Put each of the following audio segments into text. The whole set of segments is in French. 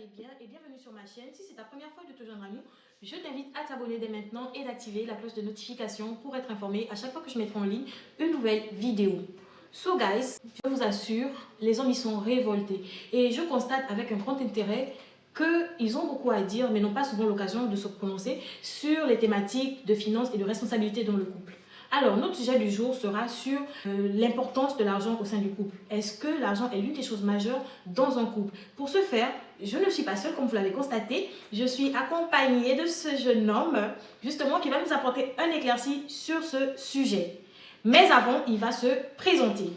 allez bien et bienvenue sur ma chaîne. Si c'est ta première fois de te joindre à nous, je t'invite à t'abonner dès maintenant et d'activer la cloche de notification pour être informé à chaque fois que je mettrai en ligne une nouvelle vidéo. So guys, je vous assure, les hommes ils sont révoltés et je constate avec un grand intérêt qu'ils ont beaucoup à dire mais n'ont pas souvent l'occasion de se prononcer sur les thématiques de finances et de responsabilité dans le couple. Alors, notre sujet du jour sera sur l'importance de l'argent au sein du couple. Est-ce que l'argent est l'une des choses majeures dans un couple? Pour ce faire, je ne suis pas seule, comme vous l'avez constaté. Je suis accompagnée de ce jeune homme, justement, qui va nous apporter un éclairci sur ce sujet. Mais avant, il va se présenter.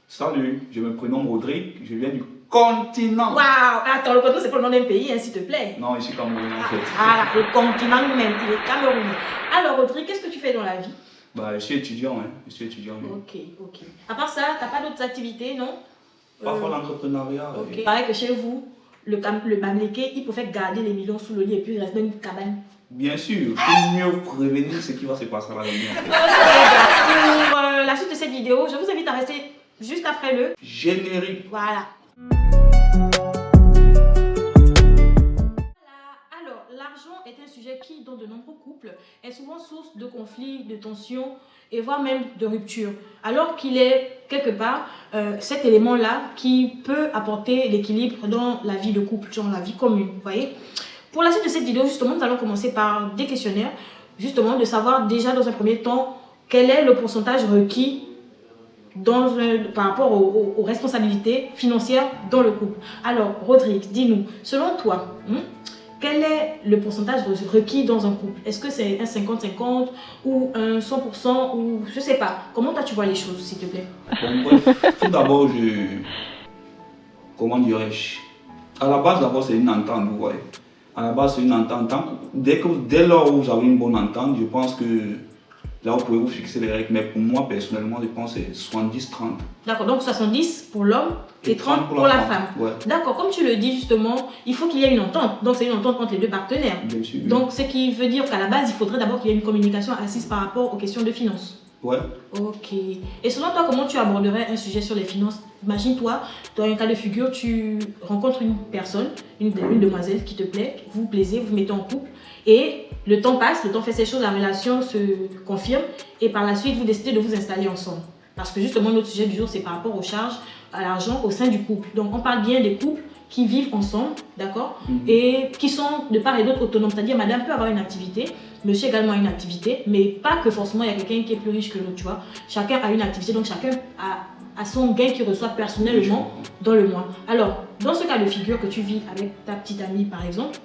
Salut, je me prénomme Rodrigue, je viens du continent. Waouh! Attends, le continent, c'est pas le nom d'un pays, hein, s'il te plaît. Non, ici Cameroun en fait. Ah, le continent même, il est camerounais. Alors, Rodrigue, qu'est-ce que tu fais dans la vie? Bah, je suis étudiant, hein. Je suis étudiant. Ok. À part ça, tu n'as pas d'autres activités, non? Parfois l'entrepreneuriat. Ok. Pareil que chez vous, le Bamléké, il pouvait garder les millions sous le lit et puis il reste dans une cabane. Bien sûr, pour mieux prévenir ce qui va se passer à la vie. Pour la suite de cette vidéo, je vous invite à rester juste après le générique. Voilà. Alors, l'argent est un sujet qui, dans de nombreux couples, est souvent source de conflits, de tensions et voire même de ruptures. Alors qu'il est quelque part cet élément-là qui peut apporter l'équilibre dans la vie de couple, dans la vie commune, vous voyez. Pour la suite de cette vidéo, justement, nous allons commencer par des questionnaires, justement, de savoir déjà dans un premier temps quel est le pourcentage requis par rapport aux responsabilités financières dans le couple. Alors, Rodrigue, dis-nous, selon toi, quel est le pourcentage requis dans un couple? Est-ce que c'est un 50-50 ou un 100% ou je sais pas? Comment toi tu vois les choses, s'il te plaît? Bon, bref, tout d'abord, comment dirais-je? À la base, d'abord, c'est une entente, vous voyez. À la base, c'est une entente. Dès lors où vous avez une bonne entente, je pense que là, vous pouvez vous fixer les règles. Mais pour moi, personnellement, je pense que c'est 70-30. D'accord, donc 70 pour l'homme et 30 pour la femme. Ouais. D'accord, comme tu le dis justement, il faut qu'il y ait une entente. Donc c'est une entente entre les deux partenaires. Bien sûr. Donc ce qui veut dire qu'à la base, il faudrait d'abord qu'il y ait une communication assise par rapport aux questions de finances. Ouais. Ok. Et selon toi, comment tu aborderais un sujet sur les finances? Imagine-toi, dans un cas de figure, tu rencontres une personne, une demoiselle qui te plaît, vous vous plaisez, vous vous mettez en couple et le temps passe, le temps fait ses choses, la relation se confirme et par la suite, vous décidez de vous installer ensemble. Parce que justement, notre sujet du jour, c'est par rapport aux charges, à l'argent au sein du couple. Donc, on parle bien des couples qui vivent ensemble, d'accord, et qui sont de part et d'autre autonomes. C'est-à-dire, madame peut avoir une activité, monsieur également a une activité, mais pas que forcément il y a quelqu'un qui est plus riche que l'autre, tu vois. Chacun a une activité, donc chacun a son gain qu'il reçoit personnellement dans le mois. Alors, dans ce cas de figure que tu vis avec ta petite amie, par exemple,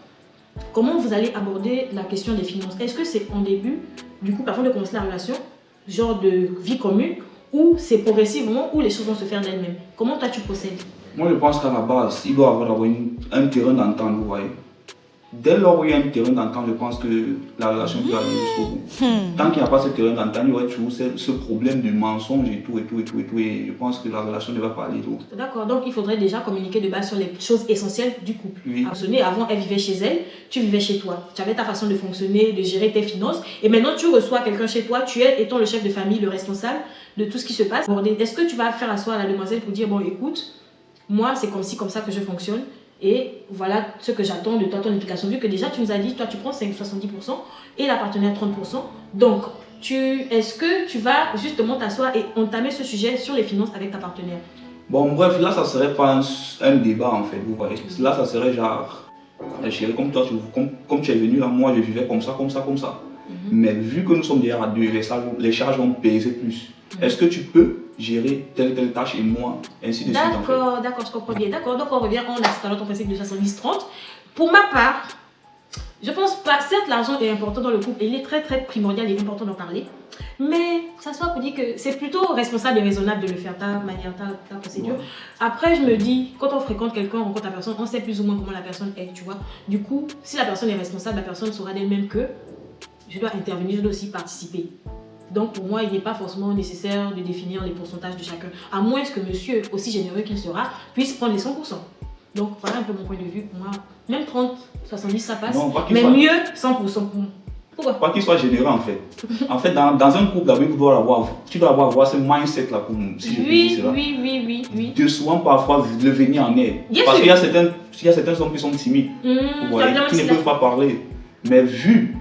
comment vous allez aborder la question des finances? Est-ce que c'est en début, du coup, avant de commencer la relation, genre de vie commune, ou c'est progressivement, où les choses vont se faire d'elles-mêmes? Comment toi tu procèdes? Moi, je pense qu'à la base, il doit y avoir un terrain d'entente, vous voyez. Dès lors où il y a un terrain d'entente, je pense que la relation peut aller jusqu'au bout. Tant qu'il n'y a pas ce terrain d'entente, il y aura toujours ce problème de mensonge et tout. Et je pense que la relation ne va pas aller loin. D'accord, donc il faudrait déjà communiquer de base sur les choses essentielles du couple. Oui. Avant, elle vivait chez elle, tu vivais chez toi. Tu avais ta façon de fonctionner, de gérer tes finances. Et maintenant, tu reçois quelqu'un chez toi, tu es, étant le chef de famille, le responsable de tout ce qui se passe. Est-ce que tu vas faire asseoir la demoiselle pour dire, bon, écoute, moi, c'est comme ci, comme ça que je fonctionne. Et voilà ce que j'attends de toi, ton implication. Vu que déjà, tu nous as dit, toi, tu prends 70% et la partenaire 30%. Donc, est-ce que tu vas justement t'asseoir et entamer ce sujet sur les finances avec ta partenaire? Bon, bref, là, ça serait pas un débat, en fait, vous voyez. Là, ça serait genre, chérie, comme toi, comme tu es venu là, moi, je vivais comme ça. Mais vu que nous sommes déjà à deux, les charges vont peser plus. Est-ce que tu peux gérer telle tâche et moi, ainsi de suite. D'accord, je comprends bien. D'accord, donc on revient en installant ton principe de 70-30. Pour ma part, je pense pas, certes l'argent est important dans le couple et il est très primordial et important d'en parler, mais ça soit pour dire que c'est plutôt responsable et raisonnable de le faire, ta manière, ta procédure. Ouais. Après, je me dis, quand on fréquente quelqu'un, on rencontre la personne, on sait plus ou moins comment la personne est, tu vois. Du coup, si la personne est responsable, la personne saura d'elle-même que je dois intervenir, je dois aussi participer. Donc pour moi, il n'est pas forcément nécessaire de définir les pourcentages de chacun, à moins que monsieur, aussi généreux qu'il sera, puisse prendre les 100%. Donc voilà un peu mon point de vue. Pour moi, même 30, 70, ça passe, non, mais mieux 100% pour moi. Pourquoi? Pas qu'il soit généreux en fait. En fait, dans un couple, d'abord, tu dois avoir ce mindset-là, pour si je peux dire cela. Oui. De souvent parfois le venir en aide. Parce qu'il y a certains hommes qui sont timides, qui ne peuvent pas parler. Mais vu.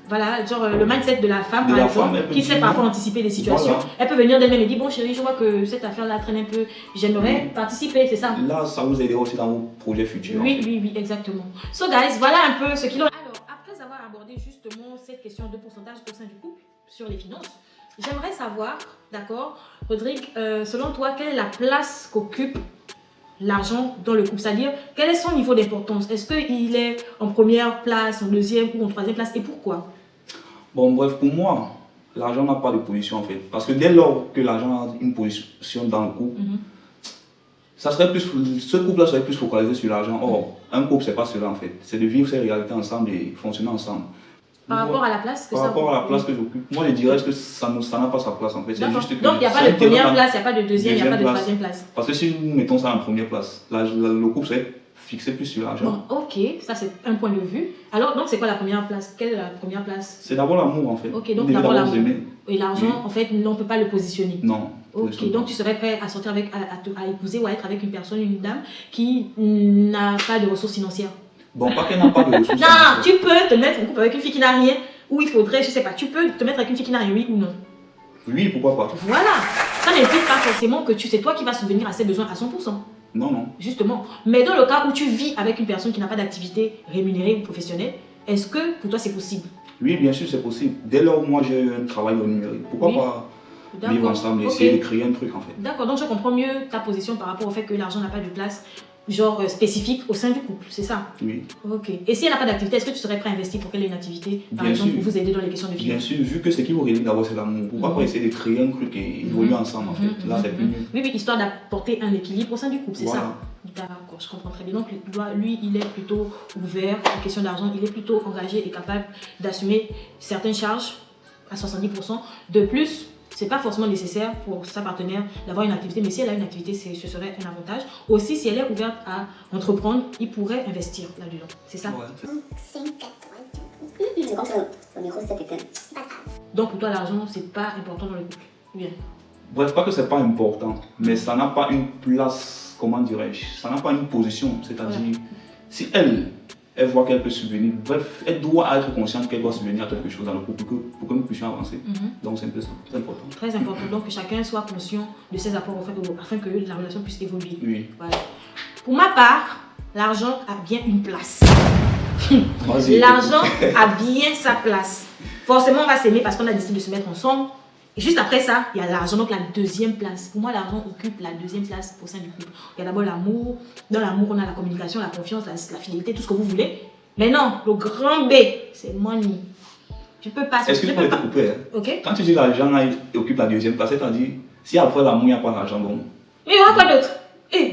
Voilà, genre le mindset de la femme, par exemple, qui sait parfois anticiper les situations. Voilà. Elle peut venir d'elle-même et dire, bon chérie, je vois que cette affaire-là traîne un peu, j'aimerais participer, c'est ça? Là, ça vous aidera aussi dans vos projets futurs. Oui, exactement. So guys, voilà un peu ce qu'il en est. Alors, après avoir abordé justement cette question de pourcentage au sein du couple sur les finances, j'aimerais savoir, d'accord, Rodrigue, selon toi, quelle est la place qu'occupe l'argent dans le couple? C'est-à-dire, quel est son niveau d'importance? Est-ce qu'il est en première place, en deuxième ou en troisième place, et pourquoi? Bon, bref, pour moi, l'argent n'a pas de position en fait. Parce que dès lors que l'argent a une position dans le couple, ça serait plus, ce couple-là serait plus focalisé sur l'argent. Or, un couple, c'est pas cela en fait. C'est de vivre ces réalités ensemble et fonctionner ensemble. Par rapport à la place que Par rapport à la place que j'occupe, moi je dirais que ça n'a pas sa place en fait. Juste que donc il n'y a pas de première place, il n'y a pas de deuxième, il n'y a pas de troisième place. Parce que si nous mettons ça en première place, le couple serait fixé plus sur l'argent. Bon, ok, ça c'est un point de vue. Alors, donc c'est quoi la première place? Quelle est la première place? C'est d'abord l'amour en fait. Ok, donc d'abord l'amour. Et l'argent, en fait, on ne peut pas le positionner. Non. Ok, donc tu serais prêt à sortir avec, à épouser ou à être avec une personne, une dame qui n'a pas de ressources financières? Bon, pas qu'elle n'a pas de ressources financières. Non, tu peux te mettre en couple avec une fille qui n'a rien, ou il faudrait, je sais pas, tu peux te mettre avec une fille qui n'a rien, oui ou non? Oui, pourquoi pas? Voilà, ça n'implique pas forcément que c'est toi qui vas subvenir à ses besoins à 100%. Non. Justement. Mais dans le cas où tu vis avec une personne qui n'a pas d'activité rémunérée ou professionnelle, est-ce que pour toi c'est possible? Oui, bien sûr, c'est possible. Dès lors où moi j'ai un travail au numérique, pourquoi pas vivre ensemble et essayer de créer un truc en fait? D'accord, donc je comprends mieux ta position par rapport au fait que l'argent n'a pas de place genre spécifique au sein du couple, c'est ça? Oui. Ok. Et si elle n'a pas d'activité, est-ce que tu serais prêt à investir pour qu'elle ait une activité, par exemple, pour vous aider dans les questions de finances? Bien sûr, vu que ce qui vous réunit d'abord c'est l'amour, pourquoi pas essayer de créer un truc et évoluer ensemble en fait? Là c'est plus mieux. Oui, histoire d'apporter un équilibre au sein du couple, c'est ça? D'accord, je comprends très bien. Donc lui, il est plutôt ouvert en question d'argent, il est plutôt engagé et capable d'assumer certaines charges à 70%. De plus, c'est pas forcément nécessaire pour sa partenaire d'avoir une activité, mais si elle a une activité, ce serait un avantage. Aussi, si elle est ouverte à entreprendre, il pourrait investir là-dedans. C'est ça? Ouais. 5, 4, 3, c'est comme ça, le micro s'est éteint. Donc pour toi, l'argent, c'est pas important dans le couple? Bien. Bref, pas que c'est pas important, mais ça n'a pas une place, comment dirais-je, ça n'a pas une position. C'est-à-dire, si elle voit qu'elle peut subvenir, bref, elle doit être consciente qu'elle doit subvenir à quelque chose dans le couple pour que nous puissions avancer. Donc c'est un peu ça, c'est important. Très important, donc que chacun soit conscient de ses apports afin que la relation puisse évoluer. Oui. Voilà. Pour ma part, l'argent a bien une place. L'argent a bien sa place. Forcément, on va s'aimer parce qu'on a décidé de se mettre ensemble. Et juste après ça, il y a l'argent, donc la deuxième place. Pour moi, l'argent occupe la deuxième place au sein du couple. Il y a d'abord l'amour. Dans l'amour, on a la communication, la confiance, la fidélité, tout ce que vous voulez. Mais non, le grand B, c'est money. Tu peux pas... Est-ce que tu peux te couper? Ok. Quand tu dis l'argent occupe la deuxième place, c'est-à-dire, si après l'amour, il n'y a pas d'argent, donc... Mais il y aura quoi d'autre?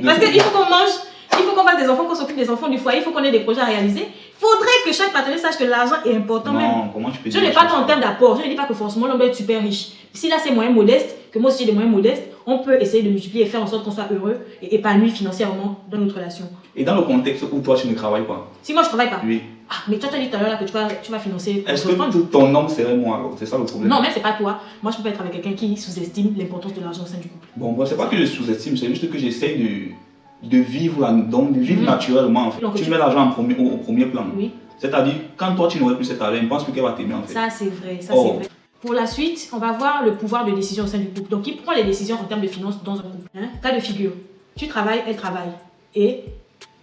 Parce qu'il faut qu'on mange, il faut qu'on fasse des enfants, qu'on s'occupe des enfants du foyer, il faut qu'on ait des projets à réaliser. Il faudrait que chaque partenaire sache que l'argent est important. Non, comment tu peux dire? Je n'ai pas en termes d'apport. Je ne dis pas que forcément l'homme doit être super riche. Si là c'est moyen modeste, que moi aussi j'ai des moyens modestes, on peut essayer de multiplier et faire en sorte qu'on soit heureux et épanoui financièrement dans notre relation. Et dans le contexte où toi tu ne travailles pas? Si moi je ne travaille pas? Oui. Ah, mais toi tu as dit tout à l'heure que tu vas financer. Est-ce que ton homme serait moi alors? C'est ça le problème? Non, mais c'est pas toi. Moi je peux pas être avec quelqu'un qui sous-estime l'importance de l'argent au sein du couple. Bon, moi c'est pas que je sous-estime, c'est juste que j'essaye de vivre naturellement en fait. Donc, tu mets l'argent au premier plan. Oui. C'est-à-dire, quand toi tu n'aurais plus cet argent, je pense plus qu'elle va t'aimer en fait. Ça c'est vrai, ça c'est vrai. Pour la suite, on va voir le pouvoir de décision au sein du couple. Donc, qui prend les décisions en termes de finances dans un couple? Cas de figure, tu travailles, elle travaille. Et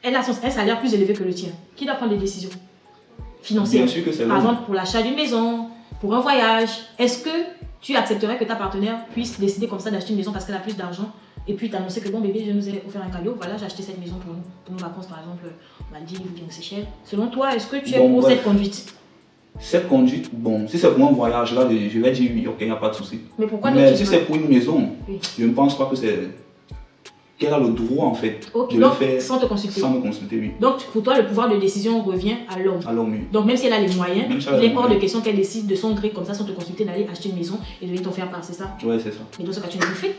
elle a un salaire plus élevé que le tien. Qui doit prendre les décisions financières? Bien sûr que c'est Par exemple, pour l'achat d'une maison, pour un voyage. Est-ce que tu accepterais que ta partenaire puisse décider comme ça d'acheter une maison parce qu'elle a plus d'argent et puis t'annoncer que bon bébé, je nous ai offert un cadeau, voilà, j'ai acheté cette maison pour nous, pour nos vacances par exemple, Maldives ou bien aux Seychelles. Selon toi, est-ce que tu es pour cette conduite? Cette conduite, bon, si c'est pour un voyage là, je vais dire oui, ok, il n'y a pas de souci. Mais pourquoi Mais si c'est pour une maison, je ne pense pas que c'est... qu'elle a le droit en fait de le faire sans te consulter. Sans me consulter, oui. Donc pour toi, le pouvoir de décision revient à l'homme. À l'homme, oui. Donc même si elle a les moyens, il est hors de question qu'elle décide de son gré comme ça sans te consulter d'aller acheter une maison et de venir t'en faire part, c'est ça? Oui, c'est ça. Mais dans ce cas, tu n'es plus fait.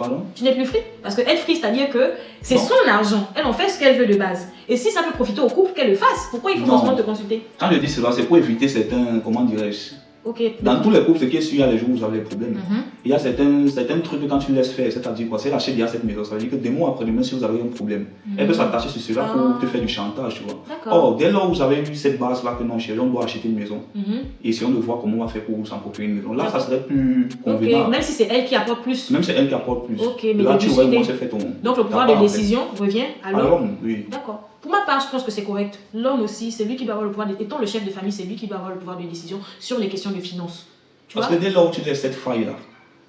Pardon? Tu n'es plus free. Parce que être free, c'est-à-dire que c'est Non. son argent. Elle en fait ce qu'elle veut de base. Et si ça peut profiter au couple, qu'elle le fasse. Pourquoi il faut Non. forcément te consulter? Quand je dis cela, c'est pour éviter certains, comment dirais-je, Ok. dans tous les couples, ce qui est sûr, il y a les jours où vous avez des problèmes. Mhm. Il y a certains trucs que quand tu laisses faire, c'est-à-dire quoi, c'est lâcher déjà cette maison, ça veut dire que des mois après demain, si vous avez un problème, elle peut s'attacher sur cela pour te faire du chantage, tu vois. D'accord. Or, dès lors où vous avez eu cette base-là que non, chérie, on doit acheter une maison, Mhm. et essayons de voir comment on va faire pour s'en procurer une maison. Là, ça D'accord. serait plus Ok. convenable. Même si c'est elle qui apporte plus. Même c'est elle qui apporte plus. Ok, mais là, de tu aurais décider. moins fait ton. Donc le pouvoir ta part, de en fait. décision revient à À l'homme. l'homme, oui. D'accord. Pour ma part, je pense que c'est correct. L'homme aussi, c'est lui qui doit avoir le pouvoir, étant le chef de famille, c'est lui qui doit avoir le pouvoir de décision sur les questions de finances. Tu Parce vois? que dès lors où tu laisses cette faille-là,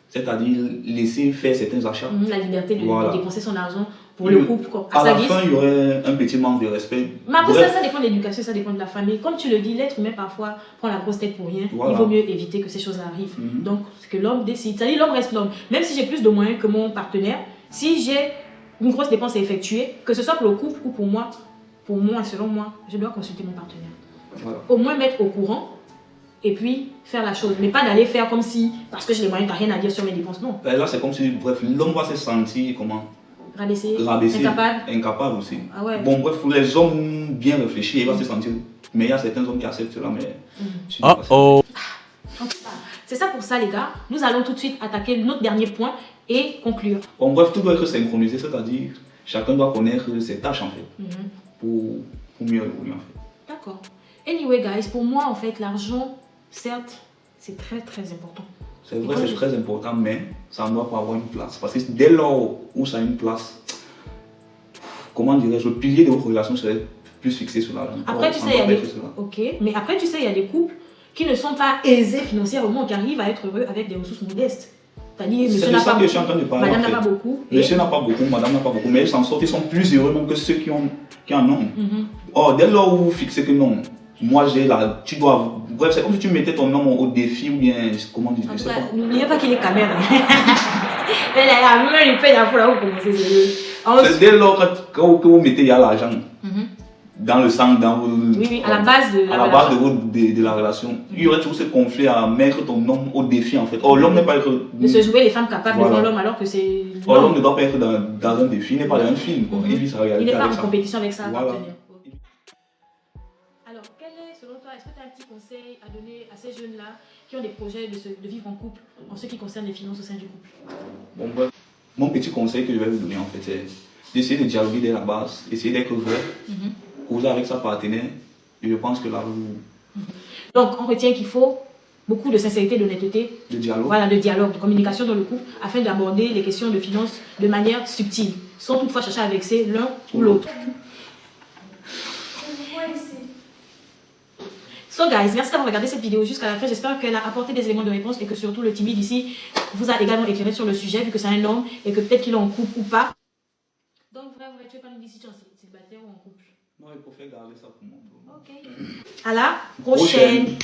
c'est-à-dire laisser faire certains achats, La liberté de Voilà. dépenser son argent pour le couple, quoi, à à sa la guise. fin, il y aurait un petit manque de respect. Mais après, Bref, ça dépend de l'éducation, ça dépend de la famille. Comme tu le dis, l'être humain parfois prend la grosse tête pour rien. Voilà. Il vaut mieux éviter que ces choses arrivent. Mhm. Donc, ce que l'homme décide, c'est-à-dire l'homme reste l'homme. Même si j'ai plus de moyens que mon partenaire, si j'ai une grosse dépense à effectuer, que ce soit pour le couple ou pour moi, selon moi, je dois consulter mon partenaire. voilà. Au moins mettre au courant et puis faire la chose. Mais pas d'aller faire comme si, parce que j'ai les moyens, tu n'as rien à dire sur mes dépenses. Non. Ben là, c'est comme si, bref, l'homme va se sentir, comment, Rabaisser, rabaissé, incapable. incapable aussi. Ah ouais. Bon, bref, pour les hommes bien réfléchis, ils vont se sentir. Mais il y a certains hommes qui acceptent cela, mais. je dis pas ça. Donc, c'est ça pour ça, les gars. Nous allons tout de suite attaquer notre dernier point et conclure. Bon, bref, tout doit être synchronisé, c'est-à-dire chacun doit connaître ses tâches en fait, pour mieux évoluer en fait. D'accord. Anyway, guys, pour moi, en fait, l'argent, certes, c'est très très important. C'est vrai, c'est très important, mais ça ne doit pas avoir une place. Parce que dès lors où ça a une place, comment dirais-je, le pilier de votre relation serait plus fixé sur l'argent. Après, tu sais, il y a des... Ok, mais après, tu sais, il y a des couples qui ne sont pas aisés financièrement, qui arrivent à être heureux avec des ressources modestes. C'est-à-dire, monsieur C'est de n'a ça pas que je suis en beaucoup, train de parler. madame en fait. n'a pas beaucoup. et- Monsieur n'a pas beaucoup, madame n'a pas beaucoup, mais ils s'en sortent, ils sont plus heureux même que ceux qui en ont. Mhm. Or, dès lors où vous fixez que non, moi j'ai la. Tu dois. Bref, c'est comme si tu mettais ton homme au défi ou bien. Comment dire, En je tout sais cas, pas. n'oubliez pas qu'il est caméra. Elle a même il paye la fois là où vous commencez. C'est dès lors que vous mettez il y a l'argent Mhm. dans le sang, dans vos. Oui, oui, à la base de à la base de la relation. Il y aurait toujours ce conflit à mettre ton homme au défi en fait. Or, l'homme n'est pas être. de se jouer les femmes capables Voilà. devant l'homme alors que c'est Or, l'homme l'homme. ne doit pas être dans un défi, il n'est pas dans un film. Quoi. Il vit sa Il réalité n'est pas avec en ça. compétition avec sa Voilà. partenaire. Alors, quel est, selon toi, est-ce que tu as un petit conseil à donner à ces jeunes-là qui ont des projets de vivre en couple en ce qui concerne les finances au sein du couple? Bon, bref. Mon petit conseil que je vais vous donner en fait, c'est d'essayer de dialoguer dès la base, essayer d'être vrai, causer avec sa partenaire. Et je pense que là, vous. Donc, on retient qu'il faut beaucoup de sincérité, d'honnêteté, Le dialogue. voilà, de dialogue, de communication dans le couple afin d'aborder les questions de finances de manière subtile, sans toutefois chercher à vexer l'un ou l'autre. So guys, merci d'avoir regardé cette vidéo jusqu'à la fin. J'espère qu'elle a apporté des éléments de réponse et que surtout le timide ici vous a également éclairé sur le sujet vu que c'est un homme et que peut-être qu'il est en couple ou pas. Donc vrai, tu veux pas nous dire si tu es en célibataire ou en couple? Non, il faut faire garder ça pour moi. Ok. À la prochaine.